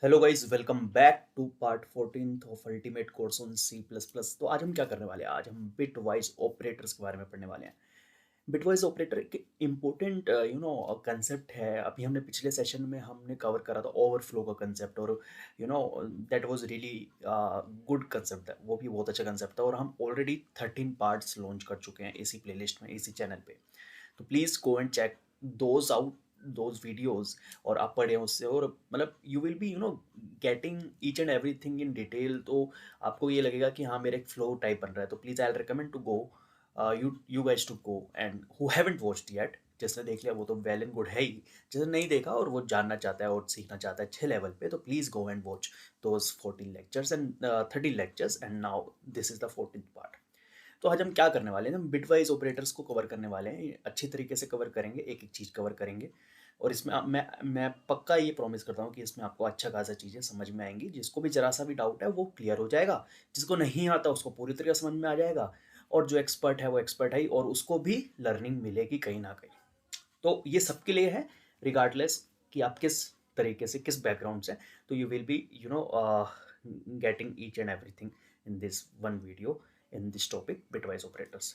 Hello guys, welcome back to part 14th of ultimate course on C plus plus. तो आज हम क्या करने वाले हैं? आज हम बिट वाइज ऑपरेटर्स के बारे में पढ़ने वाले हैं। बिट वाइज ऑपरेटर एक इम्पोर्टेंट कंसेप्ट है। अभी हमने पिछले सेशन में हमने कवर करा था ओवरफ्लो का कंसेप्ट, और that was really good concept है। वो भी बहुत अच्छा कंसेप्ट था, और हम ऑलरेडी 13 पार्ट्स लॉन्च कर चुके हैं इसी प्लेलिस्ट में, इसी चैनल पे। तो please go and check those out, those videos, और आप पढ़ें उससे, और मतलब you will be getting each and everything in detail. तो आपको ये लगेगा कि हाँ, मेरा एक फ्लो टाइप बन रहा है। तो please I recommend to go, you guys to go, and who haven't watched yet, जिसने देख लिया वो तो वेल एंड गुड है ही। जिसने नहीं देखा और वो जानना चाहता है और सीखना चाहता है अच्छे लेवल पे, तो please go and watch those 14 lectures and 13 lectures, and now this is the 14th part. तो आज हम क्या करने वाले हैं? हम बिटवाइज ऑपरेटर्स को कवर करने वाले हैं। ये अच्छी तरीके से कवर करेंगे, एक एक चीज़ कवर करेंगे। और इसमें मैं पक्का ये प्रॉमिस करता हूँ कि इसमें आपको अच्छा खासा चीज़ें समझ में आएंगी। जिसको भी जरा सा भी डाउट है वो क्लियर हो जाएगा, जिसको नहीं आता उसको पूरी तरीके से समझ में आ जाएगा, और जो एक्सपर्ट है वो एक्सपर्ट है ही, और उसको भी लर्निंग मिलेगी कहीं ना कहीं। तो ये सबके लिए है, रिगार्डलेस कि आप किस तरीके से, किस बैकग्राउंड से। तो you will be getting each and everything in this one video, in this topic bitwise operators.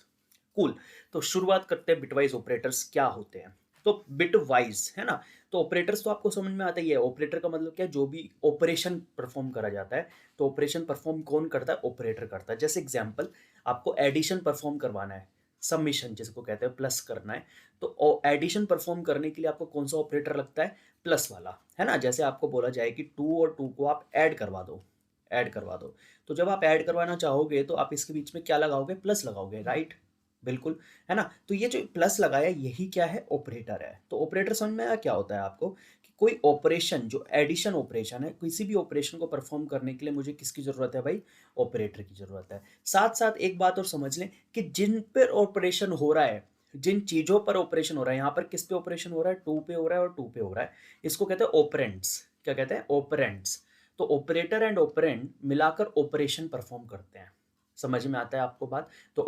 Cool. तो शुरुआत करते हैं, बिटवाइज ऑपरेटर्स क्या होते हैं। तो बिटवाइज है ना। तो ऑपरेटर्स तो आपको समझ में आता ही है। ऑपरेटर का मतलब क्या है? जो भी ऑपरेशन परफॉर्म करा जाता है। तो ऑपरेशन परफॉर्म कौन करता है? ऑपरेटर करता है। जैसे एग्जांपल, आपको एडिशन परफॉर्म करवाना है, सबमिशन जिसको कहते हैं, प्लस करना है। तो एडिशन परफॉर्म करने के लिए आपको कौन सा ऑपरेटर लगता है? प्लस वाला, है ना। जैसे आपको बोला जाए कि 2 और 2 को आप ऐड करवा दो, ऐड करवा दो। तो जब आप ऐड करवाना चाहोगे तो आप इसके बीच में क्या लगाओगे? प्लस लगाओगे, राइट। बिल्कुल, है ना। तो ये जो प्लस लगाया, यही क्या है? ऑपरेटर है। तो ऑपरेटर समझ में आया क्या होता है आपको? कि कोई ऑपरेशन, जो एडिशन ऑपरेशन है, किसी भी ऑपरेशन को परफॉर्म करने के लिए मुझे किसकी जरूरत है भाई? ऑपरेटर की जरूरत है। साथ साथ एक बात और समझ लें कि जिन पर ऑपरेशन हो रहा है, जिन चीजों पर ऑपरेशन हो रहा है, यहाँ पर किस पे ऑपरेशन हो रहा है? 2 पे हो रहा है और 2 पे हो रहा है। इसको कहते हैं ऑपरेंड्स। क्या कहते हैं? ऑपरेंड्स। तो ऑपरेटर एंड ऑपरेंड मिलाकर ऑपरेशन परफॉर्म करते हैं। समझ में आता है आपको बात? तो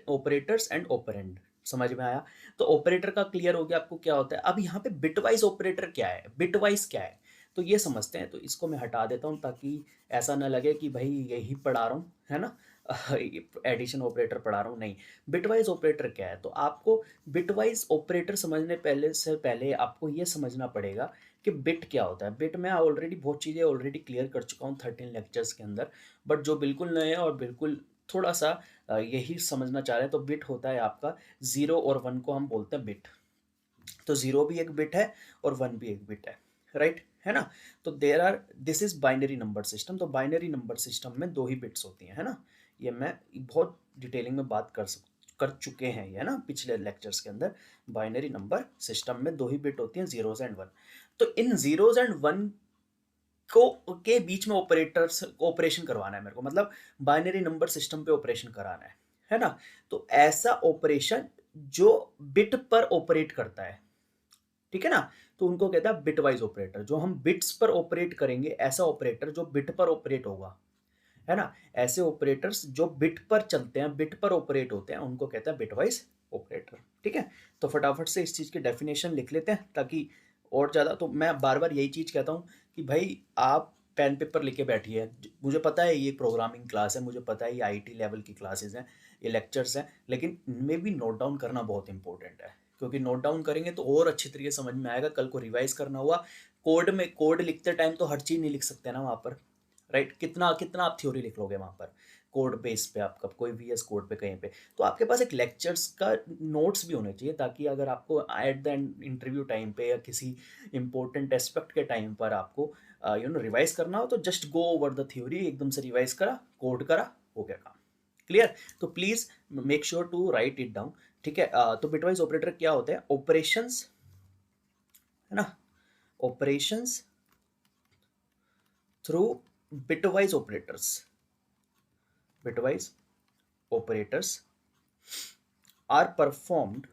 ऑपरेटर्स एंड ऑपरेंड, समझ में आया? तो ऑपरेटर का क्लियर हो गया आपको क्या होता है। अब यहाँ पे बिटवाइज ऑपरेटर क्या है? बिटवाइज क्या है, तो ये समझते हैं। तो इसको मैं हटा देता हूँ ताकि ऐसा ना लगे कि भाई यही पढ़ा रहा हूँ, है ना। एडिशन ऑपरेटर पढ़ा रहा हूँ, नहीं। बिटवाइज ऑपरेटर क्या है? तो आपको बिटवाइज ऑपरेटर समझने पहले से पहले आपको ये समझना पड़ेगा कि बिट क्या होता है। बिट में ऑलरेडी बहुत चीज़ें ऑलरेडी क्लियर कर चुका हूँ 13 लेक्चर्स के अंदर। बट जो बिल्कुल नए हैं और बिल्कुल थोड़ा सा यही समझना चाह रहे हैं, तो बिट होता है आपका 0 और 1 को हम बोलते हैं बिट। तो 0 भी एक बिट है और 1 भी एक बिट है, राइट, है ना। तो there are, this is binary number system. तो बाइनरी नंबर सिस्टम में 2 ही बिट्स होती हैं, है ना। ये मैं बहुत डिटेलिंग में बात कर चुके हैं, ये है ना, पिछले लेक्चर्स के अंदर। बाइनरी नंबर सिस्टम में 2 ही बिट होती हैं, जीरोज एंड वन। तो इन जीरोज एंड वन को के बीच में ऑपरेटर्स ऑपरेशन करवाना है मेरे को, मतलब बाइनरी नंबर सिस्टम पे ऑपरेशन कराना है ना। तो ऐसा ऑपरेशन जो बिट पर ऑपरेट करता है, ठीक है ना। तो उनको कहता है बिटवाइज ऑपरेटर। जो हम बिट्स पर ऑपरेट करेंगे, ऐसा ऑपरेटर जो बिट पर ऑपरेट होगा, है ना। ऐसे ऑपरेटर्स जो बिट पर चलते हैं, बिट पर ऑपरेट होते हैं, उनको कहता है बिटवाइज ऑपरेटर, ठीक है। तो फटाफट से इस चीज की डेफिनेशन लिख लेते हैं, ताकि और ज्यादा, तो मैं बार बार यही चीज कहता हूँ कि भाई आप पेन पेपर लेके बैठिए। मुझे पता है ये प्रोग्रामिंग क्लास है, मुझे पता है ये आईटी लेवल की क्लासेस हैं, ये लेक्चर्स हैं, लेकिन इनमें भी नोट डाउन करना बहुत इंपॉर्टेंट है। क्योंकि नोट डाउन करेंगे तो और अच्छी तरीके से समझ में आएगा। कल को रिवाइज करना हुआ, कोड में, कोड लिखते टाइम तो हर चीज नहीं लिख सकते ना वहाँ पर, राइट। कितना कितना आप थ्योरी लिख लोगे वहाँ पर, कोड बेस पे, आपका कोई वीएस कोड पे कहीं पे। तो आपके पास एक लेक्चर्स का नोट्स भी होने चाहिए, ताकि अगर आपको एट द इंटरव्यू टाइम पे या किसी इंपॉर्टेंट एस्पेक्ट के टाइम पर आपको रिवाइज करना हो, तो just go over the theory, एकदम से रिवाइज करा, कोड करा, हो गया काम, क्लियर। तो please make sure to write it down, ठीक है। तो बिटवाइज ऑपरेटर क्या होते हैं? ऑपरेशंस, है ना, operations through bitwise operators. Bitwise operators are performed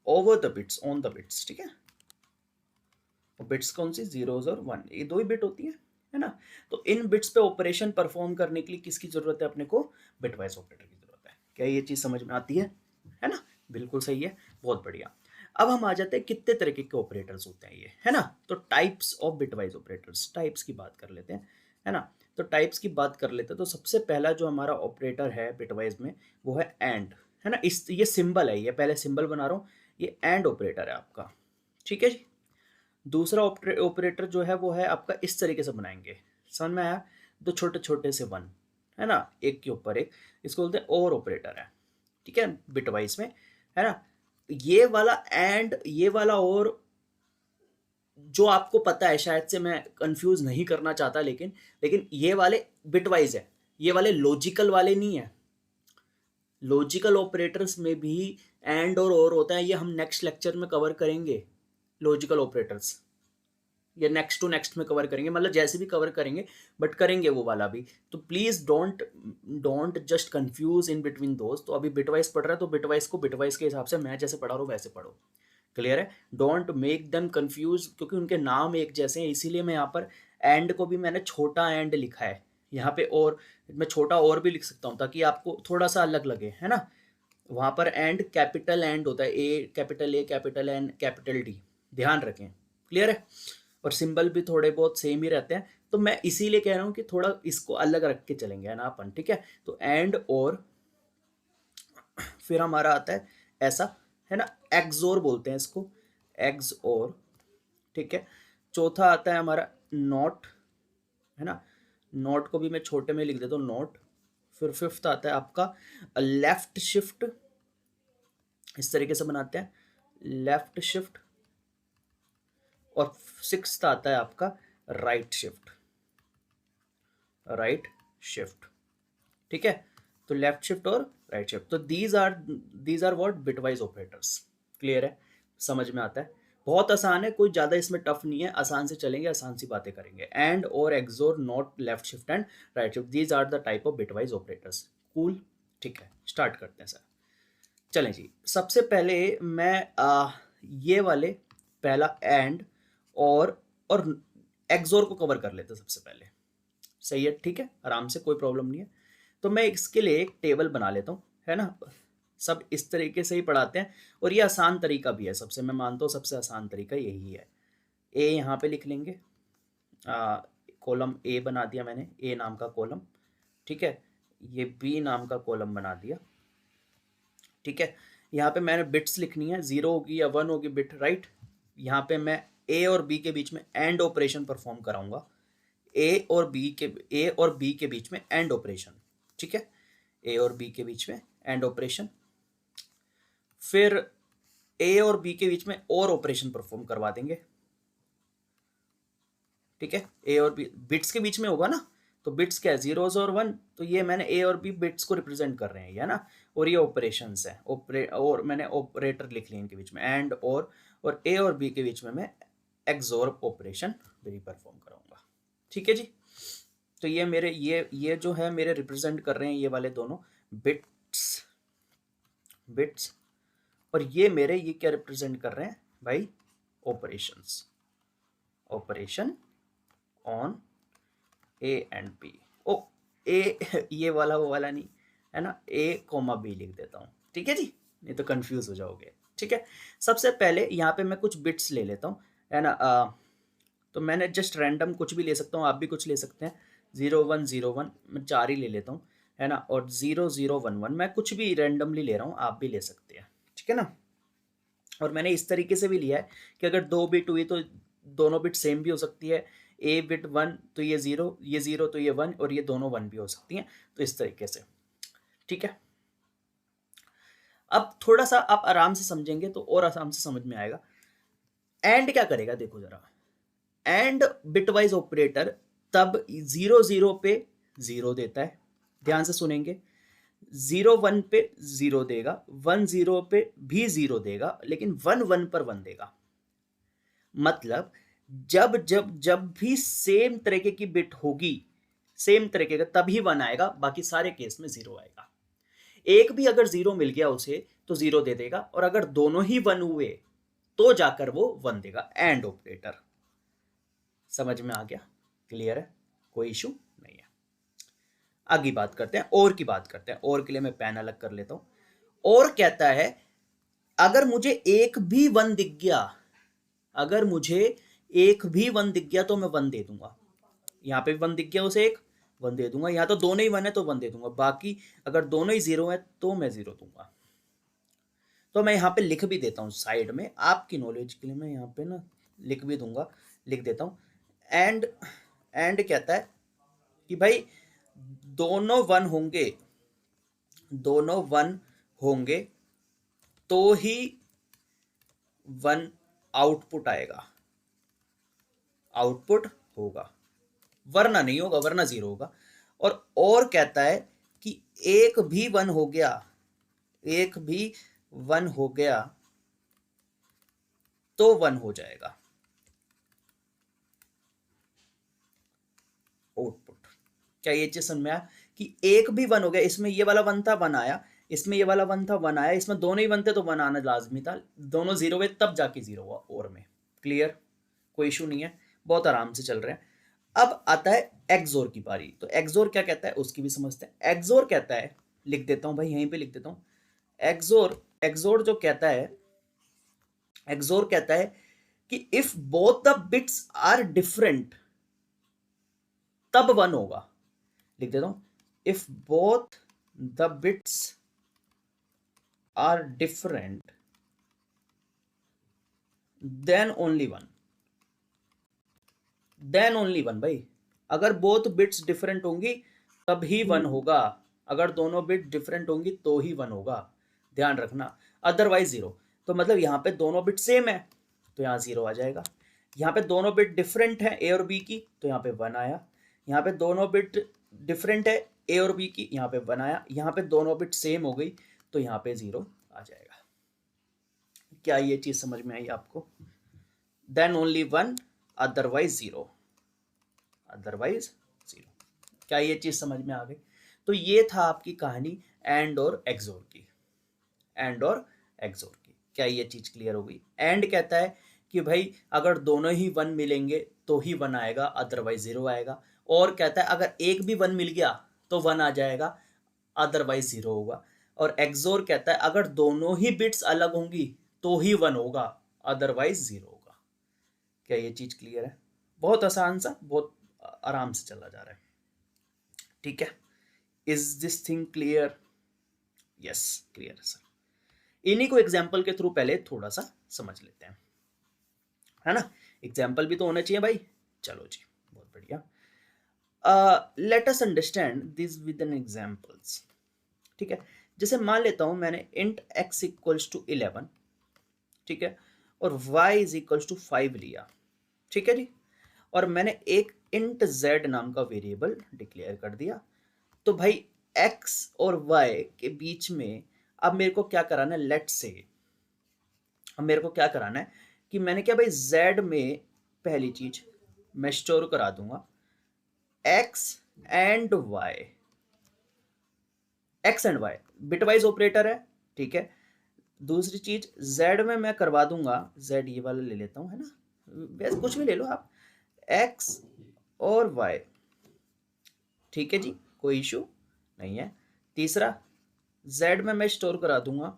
over the bits, on the bits, ठीक है। बिट्स कौन सी? जीरोज और वन, ये 2 ही बिट होती है ना। तो इन बिट्स पे ऑपरेशन परफॉर्म करने के लिए किसकी जरूरत है अपने को? बिटवाइज ऑपरेटर की जरूरत है। क्या ये चीज समझ में आती है ना? बिल्कुल सही है, बहुत बढ़िया। अब हम आ जाते हैं कितने तरीके के ऑपरेटर्स होते हैं ये, है ना? तो types of bitwise operators, types की बात कर लेते हैं, है ना? तो टाइप्स की बात कर लेते हैं, तो सबसे पहला जो हमारा ऑपरेटर है बिटवाइज़ में, वो है एंड, है ना? इस ये सिंबल है, ये पहले सिंबल बना रहा हूँ, ये एंड ऑपरेटर है आपका, ठीक है जी? दूसरा ऑपरेटर जो है वो है आपका, इस तरीके से बनाएँगे, समझ में आया? 2 छोटे-छोटे से 1, है ना? एक के ऊपर एक, इसको बोलते हैं और ऑपरेटर है, ठीक है? बिटवाइज़ में, है ना? ये वाला एंड, ये वाला और, जो आपको पता है, शायद से मैं कन्फ्यूज़ नहीं करना चाहता, लेकिन ये वाले बिटवाइज़ है, ये वाले लॉजिकल वाले नहीं है। लॉजिकल ऑपरेटर्स में भी एंड और होता है, ये हम नेक्स्ट लेक्चर में कवर करेंगे, लॉजिकल ऑपरेटर्स। ये नेक्स्ट टू नेक्स्ट में कवर करेंगे, मतलब जैसे भी कवर करेंगे, बट करेंगे वो वाला भी। तो please don't don't just confuse in between दोस्त। तो अभी बिटवाइज पढ़ रहा है, तो बिटवाइज को बिटवाइज के हिसाब से मैं जैसे पढ़ा रहा हूँ वैसे पढ़ो, क्लियर है? डोंट मेक देम कंफ्यूज, क्योंकि उनके नाम एक जैसे हैं, इसीलिए मैं यहाँ पर एंड को भी मैंने छोटा एंड लिखा है यहाँ पे, और मैं छोटा और भी लिख सकता हूँ ताकि आपको थोड़ा सा अलग लगे, है ना? वहाँ पर एंड कैपिटल एंड होता है, ए कैपिटल एन कैपिटल डी, ध्यान रखें, क्लियर है? और सिंबल भी थोड़े बहुत सेम ही रहते हैं, तो मैं इसीलिए कह रहा हूँ कि थोड़ा इसको अलग रख के चलेंगे, है ना अपन, ठीक है? तो एंड और, फिर हमारा आता है ऐसा, है ना? एक्सोर बोलते हैं इसको, एक्स और, ठीक है? चौथा आता है हमारा नॉट, है ना? नॉट को भी मैं छोटे में लिख देता हूँ, नॉट। फिर फिफ्थ आता है आपका लेफ्ट शिफ्ट, इस तरीके से बनाते हैं, लेफ्ट शिफ्ट। और सिक्स्थ आता है आपका राइट शिफ्ट, राइट शिफ्ट, ठीक है? तो लेफ्ट शिफ्ट और राइट शिफ्ट, तो these are what bitwise operators, clear है? समझ में आता है? बहुत आसान है, कोई ज़्यादा इसमें टफ नहीं है, आसान से चलेंगे, आसान सी बातें करेंगे। एंड और XOR not left shift and right shift, these are the type of bitwise operators. Cool, ठीक है, स्टार्ट करते हैं सर। चलें जी, सबसे पहले मैं ये वाले, पहला एंड और एक्सोर को कवर कर लेते हैं सबसे पहले, सही है? ठीक है, आराम से, कोई प्रॉब्लम नहीं है। तो मैं इसके लिए एक टेबल बना लेता हूँ, है ना? सब इस तरीके से ही पढ़ाते हैं, और ये आसान तरीका भी है सबसे, मैं मानता हूँ सबसे आसान तरीका यही है। ए यहाँ पे लिख लेंगे, कॉलम ए बना दिया मैंने, ए नाम का कॉलम, ठीक है? ये बी नाम का कॉलम बना दिया, ठीक है? यहाँ पे मैंने बिट्स लिखनी है, 0 होगी या 1 होगी बिट, राइट? यहाँ पे मैं ए और बी के बीच में एंड ऑपरेशन परफॉर्म कराऊंगा, ए और बी के बीच में एंड ऑपरेशन, ठीक है? ए और बी के बीच में एंड ऑपरेशन। फिर ए और बी के बीच में और ऑपरेशन परफॉर्म करवा देंगे, ठीक है? ए और बी बिट्स के बीच में होगा ना, तो बिट्स क्या है, जीरोज और 1, तो ये मैंने ए और बी बिट्स को रिप्रेजेंट कर रहे हैं, है ना? और ये ऑपरेशंस है, और मैंने ऑपरेटर लिख लिए इनके बीच में, एंड और ए और बी के बीच में मैं एक्सोर ऑपरेशन भी परफॉर्म कराऊंगा, ठीक है जी? तो ये मेरे ये जो है मेरे रिप्रेजेंट कर रहे हैं ये वाले दोनों बिट्स, और ये मेरे ये क्या रिप्रेजेंट कर रहे हैं भाई, operations, operation on A and B. ओ, ए ये वाला वो वाला नहीं, है ना? ए कोमा बी लिख देता हूँ, ठीक है जी? नहीं तो कंफ्यूज हो जाओगे, ठीक है? सबसे पहले यहाँ पे मैं कुछ बिट्स ले लेता हूँ, है ना? तो मैंने जस्ट रैंडम कुछ भी ले सकता हूँ, आप भी कुछ ले सकते हैं, 0101 मैं 4 ही ले लेता हूँ, है ना? और 0011 मैं कुछ भी रैंडमली ले रहा हूँ, आप भी ले सकते हैं, ठीक है ना? और मैंने इस तरीके से भी लिया है कि अगर 2 बिट हुई तो दोनों बिट सेम भी हो सकती है, ए बिट 1 तो ये 0, ये 0 तो ये 1, और ये दोनों 1 भी हो सकती हैं, तो इस तरीके से, ठीक है? अब थोड़ा सा आप आराम से समझेंगे तो और आराम से समझ में आएगा। एंड क्या करेगा, देखो जरा, एंड बिटवाइज ऑपरेटर तब 0 0 पे 0 देता है, ध्यान से सुनेंगे, 0 1 पे 0 देगा, 1 0 पे भी 0 देगा, लेकिन 1 1 पर 1 देगा। मतलब जब जब जब भी सेम तरीके की बिट होगी, सेम तरीके का, तभी 1 आएगा, बाकी सारे केस में 0 आएगा। एक भी अगर 0 मिल गया उसे तो 0 दे देगा, और अगर दोनों ही 1 हुए तो जाकर वो 1 देगा, एंड ऑपरेटर। समझ में आ गया? क्लियर है? कोई इशू नहीं है। आगे बात करते हैं, और की बात करते हैं, और के लिए मैं पेन अलग कर लेता हूं। और कहता है अगर मुझे एक भी वन दिख गया, अगर मुझे एक भी वन दिख गया तो मैं वन दे दूंगा। यहाँ पे भी वन दिख गया उसे एक, वन दे दूंगा। यहाँ तो दोनों ही वन है तो वन दे दूंगा। बाकी अगर दोनों ही जीरो है तो मैं जीरो दूंगा। तो मैं यहाँ पे लिख भी देता हूँ साइड में, आपकी नॉलेज के लिए मैं यहाँ पे ना लिख भी दूंगा, लिख देता हूँ। एंड एंड कहता है कि भाई दोनों वन होंगे, दोनों वन होंगे तो ही वन आउटपुट आएगा, आउटपुट होगा, वरना नहीं होगा, वरना जीरो होगा। और कहता है कि एक भी वन हो गया, एक भी वन हो गया तो वन हो जाएगा आउटपुट। क्या ये चीज समझ में आया कि एक भी वन हो गया, इसमें ये वाला वन था वन आया, इसमें ये वाला वन था वन आया, इसमें दोनों ही वन थे तो वन आना लाजमी था। दोनों जीरो हुए तब जाके जीरो हुआ और में। क्लियर, कोई इशू नहीं है, बहुत आराम से चल रहे हैं। अब आता है एक्सोर की बारी। तो एक्सोर क्या कहता है उसकी भी समझते हैं। एक्सोर कहता है, लिख देता हूं भाई यहीं पे लिख देता हूं। एक्सोर, एक्सोर जो कहता है, एक्सोर कहता है कि if both the bits are different तब वन होगा। लिख देता हूं, if both the bits are different then only one, then only one. भाई अगर बोथ बिट्स डिफरेंट होंगी तब ही वन होगा, अगर दोनों बिट डिफरेंट होंगी तो ही वन होगा, ध्यान रखना, अदरवाइज जीरो। तो मतलब यहाँ पे दोनों बिट सेम है तो यहाँ जीरो आ जाएगा। यहाँ पे दोनों बिट डिफरेंट है ए और बी की तो यहाँ पे वन आया। यहाँ पे दोनों बिट डिफरेंट है ए और बी की, यहाँ पे वन आया। यहाँ पे दोनों बिट सेम हो गई तो यहाँ पे जीरो आ जाएगा। क्या ये चीज समझ में आई आपको? Then only one, otherwise zero, otherwise zero. क्या ये चीज समझ में आ गई? तो ये था आपकी कहानी एंड और एक्सोर की, एंड और एक्सोर की। क्या ये चीज क्लियर हो गई? एंड कहता है कि भाई अगर दोनों ही वन मिलेंगे तो ही वन आएगा, अदरवाइज जीरो आएगा। और कहता है अगर एक भी वन मिल गया तो वन आ जाएगा, अदरवाइज जीरो होगा। और एक्सोर कहता है अगर दोनों ही बिट्स अलग होंगी तो ही वन होगा, अदरवाइज जीरो होगा। क्या ये चीज क्लियर है? बहुत आसान सा, बहुत आराम से चला जा रहा है। ठीक है, is this thing clear? Yes, clear है सर। इन्हीं को एग्जाम्पल के थ्रू पहले थोड़ा सा समझ लेते हैं, है ना। एग्जाम्पल भी तो होना चाहिए भाई। चलो जी, बहुत बढ़िया। Let us understand this with an examples. ठीक है, जैसे मान लेता हूं मैंने इंट x इक्वल्स टू 11, ठीक है, और y इज इक्वल्स टू 5 लिया, ठीक है जी। और मैंने एक इंट z नाम का वेरिएबल डिक्लेयर कर दिया। तो भाई x और y के बीच में अब मेरे को क्या कराना है, लेट से अब मेरे को क्या कराना है कि मैंने क्या भाई z में पहली चीज मैं स्टोर करा दूंगा x and y, x and y bitwise operator है, ठीक है। दूसरी चीज z में मैं करवा दूंगा, z ये वाला ले लेता हूं, है ना, वैसे कुछ भी ले लो आप, x और y, ठीक है जी, कोई इशू नहीं है। तीसरा z में मैं स्टोर करा दूंगा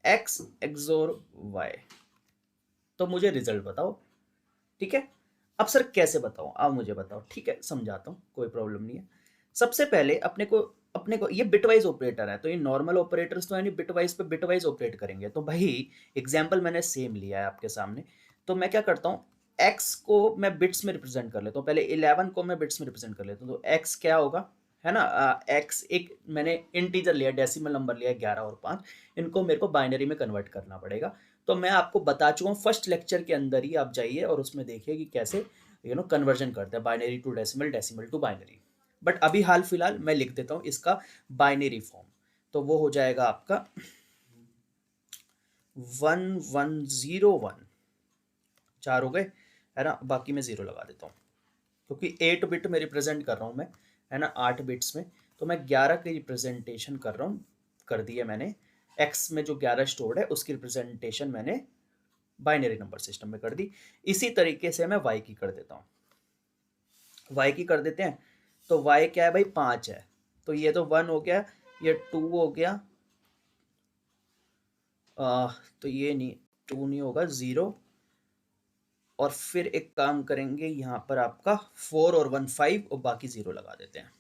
x एक्सोर y। तो मुझे रिजल्ट बताओ, ठीक है। अब सर कैसे बताऊं, आप मुझे बताओ, ठीक है, समझाता हूँ, कोई प्रॉब्लम नहीं है। सबसे पहले अपने को ये बिटवाइज ऑपरेटर है तो ये नॉर्मल ऑपरेटर्स तो यानी बिटवाइज पे बिटवाइज ऑपरेट करेंगे। तो भाई एग्जांपल मैंने सेम लिया है आपके सामने। तो मैं क्या करता हूँ, x को मैं बिट्स में रिप्रेजेंट कर लेता हूँ, पहले 11 को मैं बिट्स में रिप्रेजेंट कर लेता हूँ। तो x क्या होगा, है ना, x एक मैंने इंटीजर लिया, डेसिमल नंबर लिया 11 और 5, इनको मेरे को बाइनरी में कन्वर्ट करना पड़ेगा। तो मैं आपको बता चुका हूँ फर्स्ट लेक्चर के अंदर ही, आप जाइए और उसमें देखिए कि कैसे कन्वर्जन करते हैं binary to decimal, decimal to binary. But अभी हाल फिलहाल मैं लिख देता हूँ इसका बाइनरी फॉर्म। तो वो हो जाएगा आपका 1101, 4 हो गए, है ना, बाकी मैं जीरो लगा देता हूँ क्योंकि 8 बिट में रिप्रेजेंट कर रहा हूँ मैं, है ना, 8 बिट्स में। तो मैं 11 की रिप्रेजेंटेशन कर रहा हूँ, कर दिया मैंने। एक्स में जो 11 स्टोर्ड है उसकी रिप्रेजेंटेशन मैंने बाइनरी नंबर सिस्टम में कर दी। इसी तरीके से मैं वाई की कर देता हूँ, वाई की कर देते हैं। तो वाई क्या है भाई, 5 है, तो ये तो 1 हो गया, ये 2 हो गया, तो ये नहीं, 2 नहीं होगा, 0। और फिर एक काम करेंगे, यहाँ पर आपका 4 और 1 5 और बाकी 0 लगा देते हैं।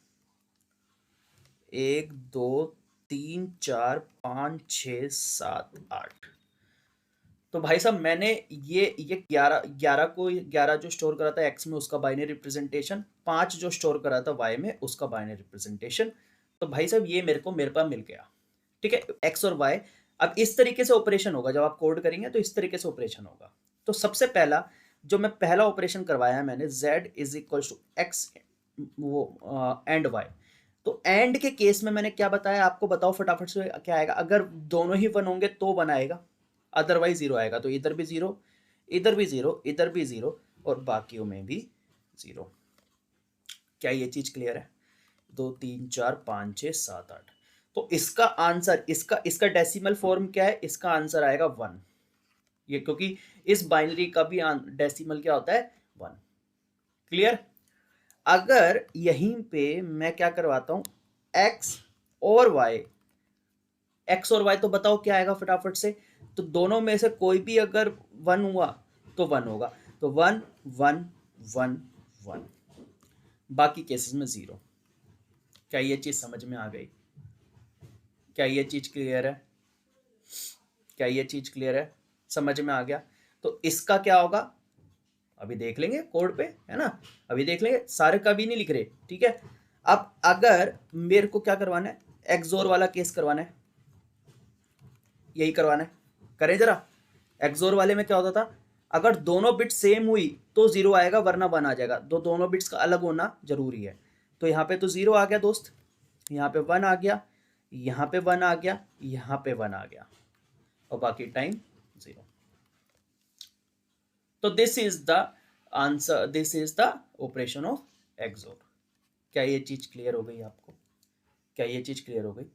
1 2 3 4 5 6 7 8। तो भाई साहब मैंने ये 11 को 11 जो स्टोर करा था एक्स में उसका बाइनरी रिप्रेजेंटेशन, 5 जो स्टोर करा था वाई में उसका बाइनरी रिप्रेजेंटेशन। तो भाई साहब ये मेरे पास मिल गया। ठीक है, एक्स और वाई। अब इस तरीके से ऑपरेशन होगा, जब आप कोड करेंगे तो इस तरीके से ऑपरेशन होगा। तो सबसे पहला जो मैं पहला ऑपरेशन करवाया है मैंने, z is equal to x वो एंड वाई। तो एंड के केस में मैंने क्या बताया आपको, बताओ फटाफट से क्या आएगा। अगर दोनों ही 1 होंगे तो 1 आएगा, अदरवाइज 0 आएगा। तो इधर भी 0, इधर भी 0, इधर भी 0 और बाकियों में भी 0। क्या ये चीज क्लियर है? 2 3 4 5 6 7 8। तो इसका आंसर, इसका डेसिमल फॉर्म क्या है? इसका आंसर आएगा 1। ये क्योंकि इस बाइनरी का भी डेसिमल क्या होता है? 1। क्लियर? अगर यहीं पे मैं क्या करवाता हूं, x और y, x और y, तो बताओ क्या आएगा फटाफट से। तो दोनों में से कोई भी अगर 1 हुआ तो 1 होगा। तो 1 1 1 1, बाकी केसेस में 0। क्या ये चीज समझ में आ गई? क्या ये चीज क्लियर है? क्या ये चीज क्लियर है? समझ में आ गया? तो इसका क्या होगा अभी देख लेंगे कोड पे, है ना। अभी देख लेंगे, सारे का भी नहीं लिख रहे, ठीक है। अब अगर मेरे को क्या करवाना है, एक्सोर वाला केस करवाना है, यही करवाना है। करें जरा। एक्सोर वाले में क्या होता था, अगर दोनों बिट सेम हुई तो 0 आएगा वरना 1 आ जाएगा। तो दोनों बिट्स का अलग होना जरूरी है। तो यहाँ पे तो 0 आ गया दोस्त, यहाँ पे 1 आ गया, यहाँ पे 1 आ गया, यहाँ पे 1 आ गया और बाकी टाइम 0। तो this is the answer, this is the operation of XOR. क्या ये चीज क्लियर हो गई आपको? क्या ये चीज क्लियर हो गई?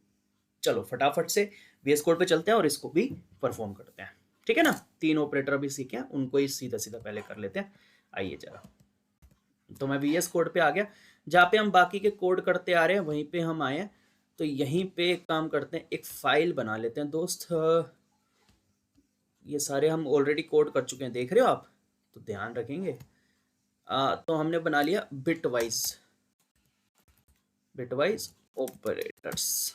चलो फटाफट से VS कोड पे चलते हैं और इसको भी परफॉर्म करते हैं, ठीक है ना। 3 ऑपरेटर अभी सीखे हैं, उनको ही सीधा सीधा पहले कर लेते हैं। आइए जरा। तो मैं VS कोड पे आ गया, जहाँ पे हम बाकी के कोड करते आ रहे हैं वहीं पे हम आए हैं। तो यहीं पे एक काम करते हैं, एक फाइल बना लेते हैं दोस्त। ये सारे हम ऑलरेडी कोड कर चुके हैं, देख रहे हो आप, तो ध्यान रखेंगे। तो हमने बना लिया बिटवाइज ऑपरेटर्स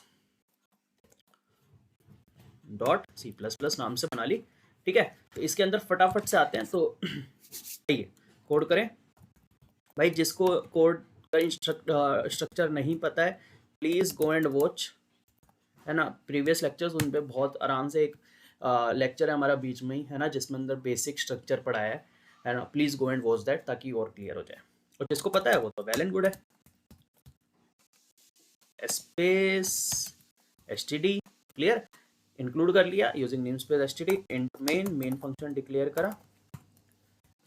.c++ नाम से बना ली, ठीक है। तो इसके अंदर फटाफट से आते हैं। तो आइए कोड करें। भाई जिसको कोड का स्ट्रक्चर नहीं पता है प्लीज़ गो एंड वॉच, है ना, प्रीवियस लेक्चर्स। उन पे बहुत आराम से एक लेक्चर है हमारा बीच में ही, है ना, जिसमें अंदर बेसिक स्ट्रक्चर पढ़ाया है ना। Please go and watch that ताकि और क्लियर हो जाए। और जिसको पता है वो तो वेल एंड गुड है। स्पेस std क्लियर, इंक्लूड कर लिया using name space std, int main function declare करा,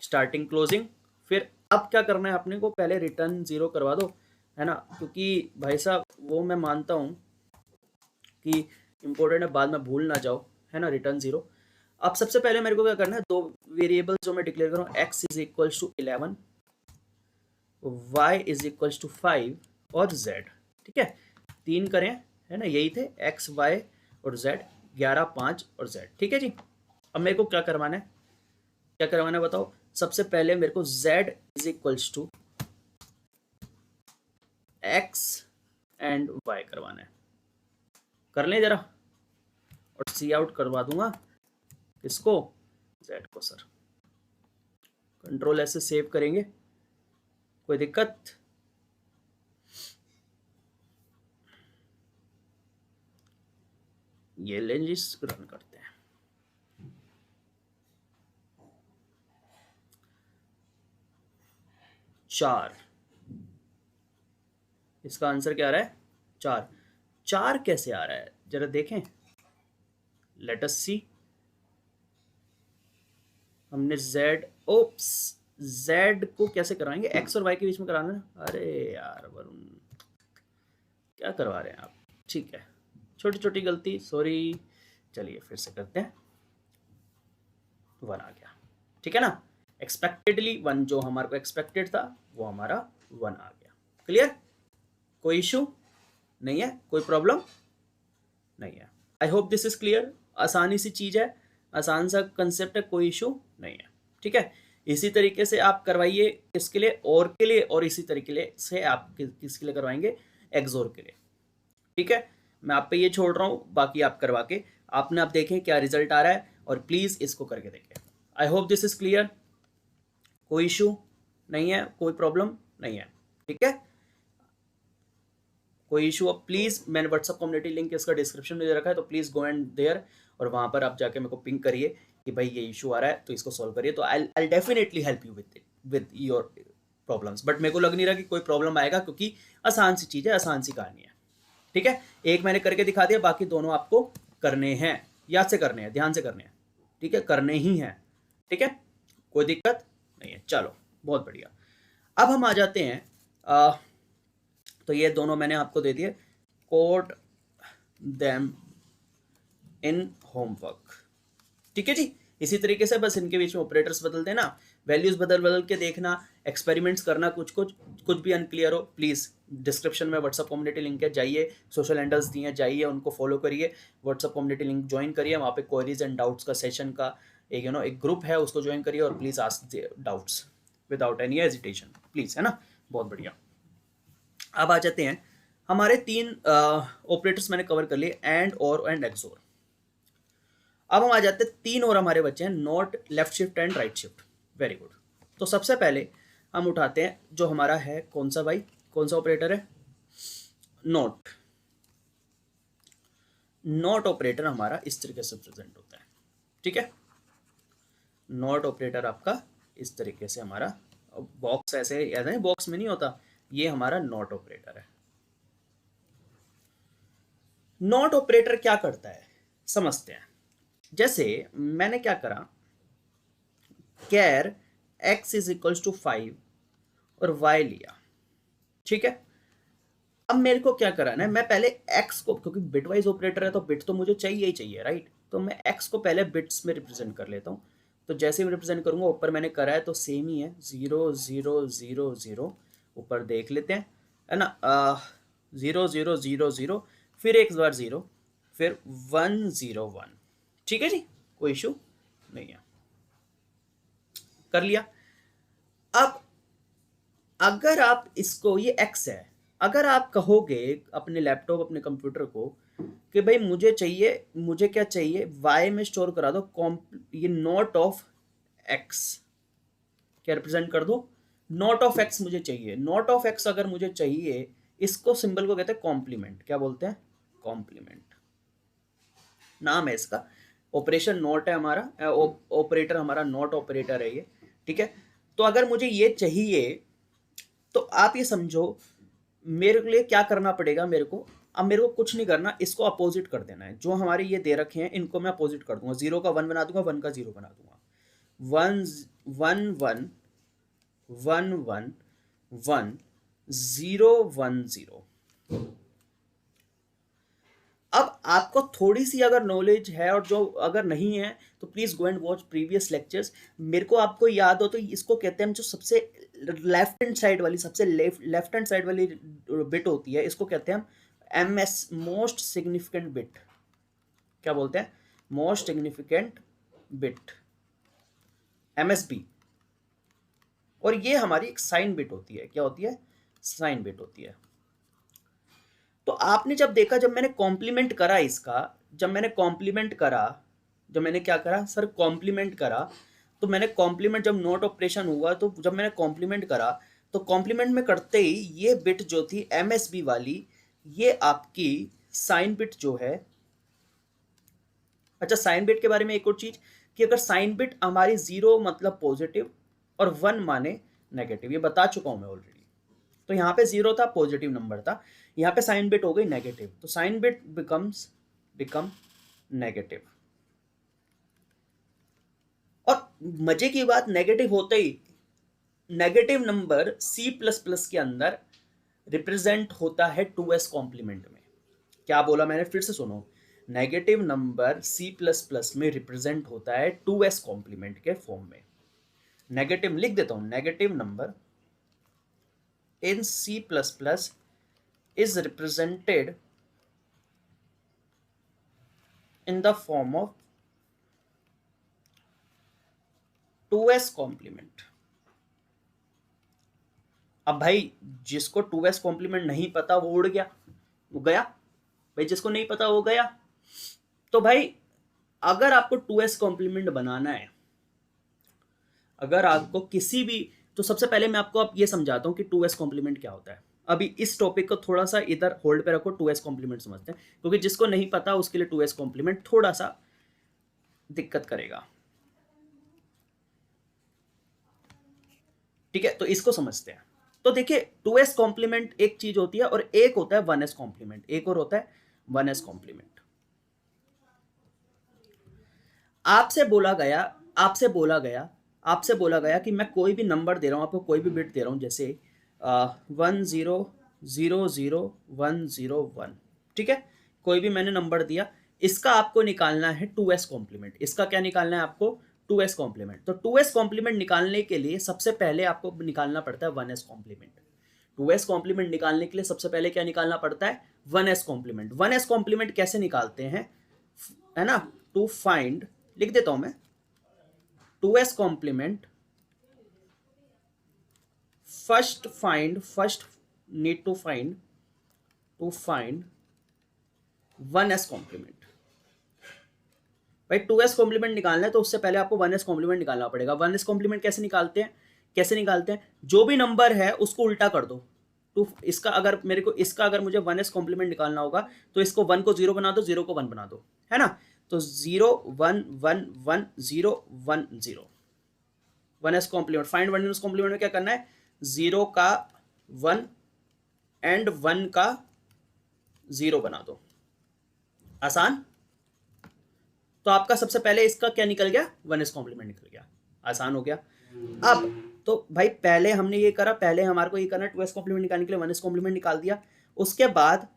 स्टार्टिंग क्लोजिंग। फिर अब क्या करना है अपने को, पहले रिटर्न 0 करवा दो, है ना, क्योंकि भाई साहब वो मैं मानता हूँ कि इम्पोर्टेंट है, बाद में भूल ना जाओ, है ना, रिटर्न 0। अब सबसे पहले मेरे को क्या करना है, 2 वेरिएबल्स जो मैं डिक्लेयर करूँ, x is equal to 11, y is equal to 5 और z, ठीक है, 3 करें, है ना, यही थे x y और z, 11 5 और z, ठीक है जी। अब मेरे को क्या करवाना है, क्या करवाना है बताओ। सबसे पहले मेरे को z is equals to x and y करवाना है। कर लें जरा, और सी आउट करवा दूंगा किसको, z को। सर कंट्रोल ऐसे सेव करेंगे, कोई दिक्कत? ये लेंजिस रन करते हैं। चार, इसका आंसर क्या आ रहा है, 4। 4 कैसे आ रहा है जरा देखें, लेट अस सी। हमने ओप्स, z को कैसे कराएंगे, x और y के बीच में कराना है। अरे यार वरुण, क्या करवा रहे हैं आप? ठीक है, छोटी छोटी गलती, सॉरी। चलिए फिर से करते हैं। 1 आ गया, ठीक है ना। एक्सपेक्टेडली 1 जो हमारे को एक्सपेक्टेड था वो हमारा 1 आ गया। क्लियर? कोई इशू नहीं है, कोई प्रॉब्लम नहीं है। आई होप दिस इज क्लियर। आसानी सी चीज़ है, आसान सा कंसेप्ट है, कोई इशू नहीं है। ठीक है, इसी तरीके से आप करवाइए किसके लिए, और के लिए, और इसी तरीके से आप किसके लिए करवाएंगे, एक्सोर के लिए। ठीक है, मैं आप पे ये छोड़ रहा हूँ, बाकी आप करवा के आपने आप देखें क्या रिजल्ट आ रहा है, और प्लीज़ इसको करके देखें। आई होप दिस इज क्लियर, कोई इशू नहीं है, कोई प्रॉब्लम नहीं है। ठीक है, कोई इशू, अब प्लीज़ मैंने व्हाट्सअप कम्युनिटी लिंक इसका डिस्क्रिप्शन में दे रखा है, तो प्लीज़ गो एंड देयर, और वहाँ पर आप जाके मेरे को पिंग करिए कि भाई ये इशू आ रहा है तो इसको सॉल्व करिए, तो I definitely help you with your problems. But मेरे को लग नहीं रहा कि कोई प्रॉब्लम आएगा, क्योंकि आसान सी चीज़ है, आसान सी कहानी है। ठीक है, एक मैंने करके दिखा दिया, बाकी दोनों आपको करने हैं, याद से करने हैं, ध्यान से करने हैं। ठीक है, करने ही हैं। ठीक है, कोई दिक्कत नहीं है, चलो बहुत बढ़िया। अब हम आ जाते हैं तो ये दोनों मैंने आपको दे दिए, कोड देम इन होमवर्क। ठीक है जी, इसी तरीके से बस इनके बीच में ऑपरेटर्स बदल देना, वैल्यूज बदल बदल के देखना, एक्सपेरिमेंट्स करना, कुछ भी अनक्लियर हो प्लीज़ डिस्क्रिप्शन में व्हाट्सअप कम्युनिटी लिंक है, जाइए, सोशल हैंडल्स दिए हैं, जाइए उनको फॉलो करिए, व्हाट्सअप कम्युनिटी लिंक ज्वाइन करिए, वहाँ पे क्वेरीज एंड डाउट्स का सेशन का एक एक ग्रुप है, उसको ज्वाइन करिए, और please ask doubts without any hesitation please, है ना, बहुत बढ़िया। अब आ जाते हैं, हमारे 3 ऑपरेटर्स मैंने कवर कर लिए, एंड, और एंड, एक्सोर। अब हम आ जाते हैं, 3 और हमारे बच्चे हैं, not, left shift and right shift. Very good. तो सबसे पहले हम उठाते हैं जो हमारा है, कौन सा भाई, कौन सा ऑपरेटर है, नॉट। नॉट ऑपरेटर हमारा इस तरीके से प्रेजेंट होता है। ठीक है, नॉट ऑपरेटर आपका इस तरीके से हमारा बॉक्स ऐसे ऐसे बॉक्स में नहीं होता, ये हमारा नॉट ऑपरेटर है। नॉट ऑपरेटर क्या करता है समझते हैं। जैसे मैंने क्या करा, कैर x इज इक्वल्स टू 5 और y लिया। ठीक है, अब मेरे को क्या कराना है, मैं पहले x को, क्योंकि बिट वाइज ऑपरेटर है तो बिट तो मुझे चाहिए ही चाहिए, राइट, तो मैं x को पहले बिट्स में रिप्रेजेंट कर लेता हूँ। तो जैसे भी रिप्रेजेंट करूंगा, ऊपर मैंने करा है तो सेम ही है, 0 0 0 0, ऊपर देख लेते हैं, है ना, 0 0 0 0, फिर एक बार 0, फिर 1 0 1। ठीक है जी, कोई इशू नहीं है, कर लिया। अब अगर आप इसको, ये x है, अगर आप कहोगे अपने लैपटॉप, अपने कंप्यूटर को कि भाई मुझे चाहिए, मुझे क्या चाहिए, y में स्टोर करा दो ये नॉट ऑफ x, क्या रिप्रेजेंट कर दो, नॉट ऑफ x मुझे चाहिए। नॉट ऑफ x अगर मुझे चाहिए, इसको सिंबल को कहते हैं कॉम्प्लीमेंट। क्या बोलते हैं, कॉम्प्लीमेंट नाम है इसका। ऑपरेशन नॉट है हमारा, ऑपरेटर हमारा नॉट ऑपरेटर है ये। ठीक है, तो अगर मुझे ये चाहिए, तो आप ये समझो मेरे लिए क्या करना पड़ेगा, मेरे को अब मेरे को कुछ नहीं करना, इसको अपोजिट कर देना है। जो हमारे ये दे रखे हैं इनको मैं अपोजिट कर दूंगा, 0 का 1 बना दूंगा, 1 का 0 बना दूंगा, 1 1 1 1 1 1 0 1 0। अब आपको थोड़ी सी अगर नॉलेज है, और जो अगर नहीं है तो please go and watch previous lectures. मेरे को आपको याद हो तो इसको कहते हैं, जो सबसे लेफ्ट हैंड साइड वाली, सबसे लेफ्ट हैंड साइड वाली बिट होती है, इसको कहते हैं हम एमएस, मोस्ट सिग्निफिकेंट बिट। क्या बोलते हैं, मोस्ट सिग्निफिकेंट बिट, एमएसबी। और ये हमारी एक साइन बिट होती है। क्या होती है, साइन बिट होती है। तो आपने जब देखा, जब मैंने कॉम्प्लीमेंट करा इसका, जब मैंने कॉम्प्लीमेंट करा, जब मैंने क्या करा सर, कॉम्प्लीमेंट करा, तो मैंने कॉम्प्लीमेंट, जब नोट ऑपरेशन हुआ, तो जब मैंने कॉम्प्लीमेंट करा, तो कॉम्प्लीमेंट में करते ही ये बिट जो थी एमएसबी वाली, ये आपकी साइन बिट जो है। अच्छा, साइन बिट के बारे में एक और चीज, कि अगर साइन बिट हमारी 0 मतलब पॉजिटिव और 1 माने नेगेटिव, ये बता चुका हूं मैं ऑलरेडी। तो यहाँ पे 0 था, पॉजिटिव नंबर था, यहाँ पे साइन बिट हो गई नेगेटिव, तो साइन बिट बिकम नेगेटिव। और मजे की बात, नेगेटिव होते ही नेगेटिव नंबर C++ के अंदर रिप्रेजेंट होता है 2s कॉम्प्लीमेंट में। क्या बोला मैंने, फिर से सुनो, नेगेटिव नंबर C++ में रिप्रेजेंट होता है 2s कॉम्प्लीमेंट के फॉर्म में। नेगेटिव लिख देता हूं, negative number in C++ is represented in the form of 2s complement. अब भाई जिसको 2s कॉम्प्लीमेंट नहीं पता वो उड़ गया, वो गया भाई, जिसको नहीं पता वो गया। तो भाई अगर आपको 2s कॉम्प्लीमेंट बनाना है, अगर आपको किसी भी, तो सबसे पहले मैं आपको अब ये समझाता हूँ कि 2s कॉम्प्लीमेंट क्या होता है। अभी इस टॉपिक को थोड़ा सा इधर होल्ड पे रखो, 2s कॉम्प्लीमेंट समझते हैं, क्योंकि जिसको नहीं पता उसके लिए 2s कॉम्प्लीमेंट थोड़ा सा दिक्कत करेगा। ठीक है, तो इसको समझते हैं। तो देखिए 2s कॉम्प्लीमेंट एक चीज होती है और एक होता है 1s कॉम्प्लीमेंट, एक और होता है 1s कॉम्प्लीमेंट। आपसे बोला गया आपसे बोला गया आपसे बोला गया कि मैं कोई भी नंबर दे रहा हूं आपको, कोई भी बिट दे रहा हूं, जैसे 10000101, ठीक है, कोई भी मैंने नंबर दिया, इसका आपको निकालना है 2s कॉम्प्लीमेंट। इसका क्या निकालना है आपको? 2s complement. तो 2s कॉम्प्लीमेंट निकालने के लिए सबसे पहले आपको निकालना पड़ता है 1s कॉम्प्लीमेंट। 2s कॉम्प्लीमेंट निकालने के लिए सबसे पहले क्या निकालना पड़ता है? 1s complement. 1s कॉम्प्लीमेंट कैसे निकालते हैं, है ना? टू फाइंड, लिख देता हूं मैं, 2s complement, first need to find 1s complement. भाई 2s कॉम्प्लीमेंट निकालना है तो उससे पहले आपको 1s कॉम्प्लीमेंट निकालना पड़ेगा। 1s कॉम्प्लीमेंट कैसे निकालते हैं? जो भी नंबर है उसको उल्टा कर दो। तो इसका अगर मेरे को इसका अगर मुझे 1s कॉम्प्लीमेंट निकालना होगा तो इसको 1 को 0 बना दो, 0 को 1 बना दो, है ना? तो 0 1 1 1 0 1 0, 1s complement. Find 1s complement में क्या करना है? 0 का 1 एंड 1 का 0 बना दो। आसान। तो आपका सबसे पहले इसका क्या निकल गया? 1s कॉम्प्लीमेंट निकल गया। आसान हो गया। अब तो भाई पहले हमने ये करा, पहले हमारे को ये करना 2s कॉम्प्लीमेंट निकालने के लिए 1s कॉम्प्लीमेंट निकाल दिया। उसके बाद